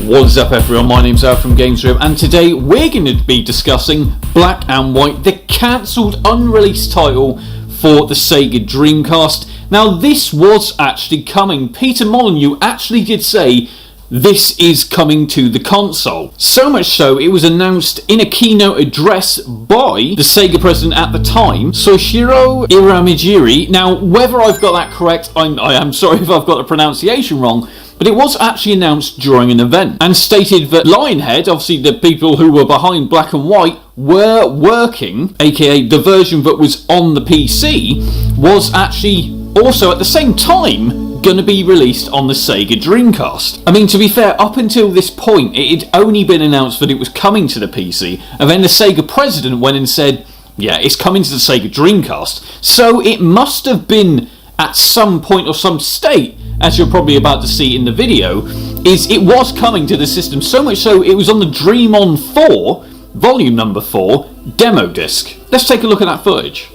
What is up everyone, my name's Al from GamesRib, and today we're going to be discussing Black and White, the cancelled unreleased title for the Sega Dreamcast. Now this was actually coming. Peter Molyneux actually did say this is coming to the console. So much so, it was announced in a keynote address by the Sega president at the time, Soichiro Iramijiri. Now, whether I've got that correct, I am sorry if I've got the pronunciation wrong, but it was actually announced during an event and stated that Lionhead, obviously the people who were behind Black and White, were working, aka the version that was on the PC, was actually also at the same time going to be released on the Sega Dreamcast. I mean, to be fair, up until this point it had only been announced that it was coming to the PC, and then the Sega president went and said, yeah, it's coming to the Sega Dreamcast. So it must have been at some point or some state, as you're probably about to see in the video, is it was coming to the system, so much so it was on the Dream On 4, volume number 4, demo disc. Let's take a look at that footage.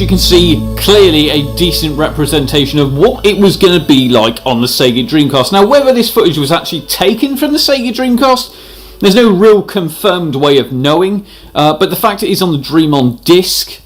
you can see, clearly a decent representation of what it was going to be like on the Sega Dreamcast. Now, whether this footage was actually taken from the Sega Dreamcast, There's no real confirmed way of knowing, but the fact it is on the Dream on disc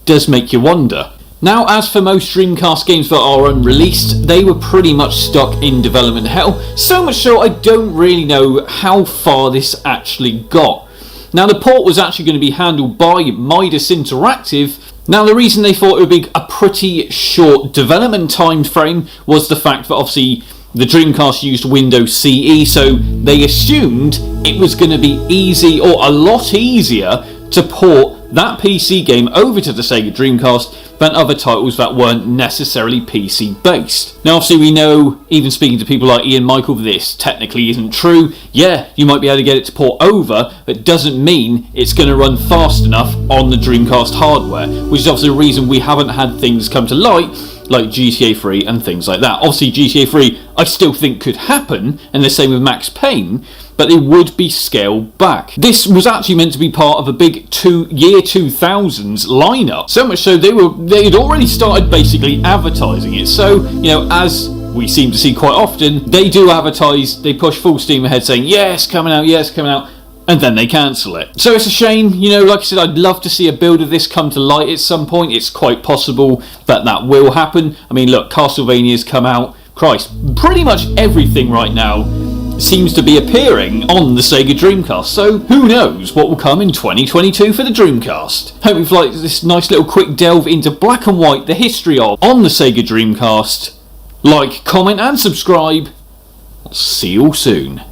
does make you wonder. Now, as for most Dreamcast games that are unreleased, they were pretty much stuck in development hell, so much so I don't really know how far this actually got. Now, the port was actually going to be handled by Midas Interactive. Now, the reason they thought it would be a pretty short development time frame was the fact that obviously the Dreamcast used Windows CE, so they assumed it was going to be easy, or a lot easier, to port that PC game over to the Sega Dreamcast than other titles that weren't necessarily PC based. Now obviously we know, even speaking to people like Ian Michael, this technically isn't true. Yeah, you might be able to get it to port over, but it doesn't mean it's going to run fast enough on the Dreamcast hardware, which is obviously the reason we haven't had things come to light like GTA 3 and things like that. Obviously GTA 3 I still think could happen, and the same with Max Payne, but it would be scaled back. This was actually meant to be part of a big year 2000s lineup, so much so they had already started basically advertising it. So, you know, as we seem to see quite often, they do advertise, they push full steam ahead saying yes, coming out, and then they cancel it. So it's a shame, you know, like I said, I'd love to see a build of this come to light at some point. It's quite possible that that will happen. I mean, look, Castlevania's come out. Christ, pretty much everything right now seems to be appearing on the Sega Dreamcast, so who knows what will come in 2022 for the Dreamcast. Hope you've liked this nice little quick delve into Black and White, the history of, on the Sega Dreamcast. Like, comment and subscribe. I'll see you all soon.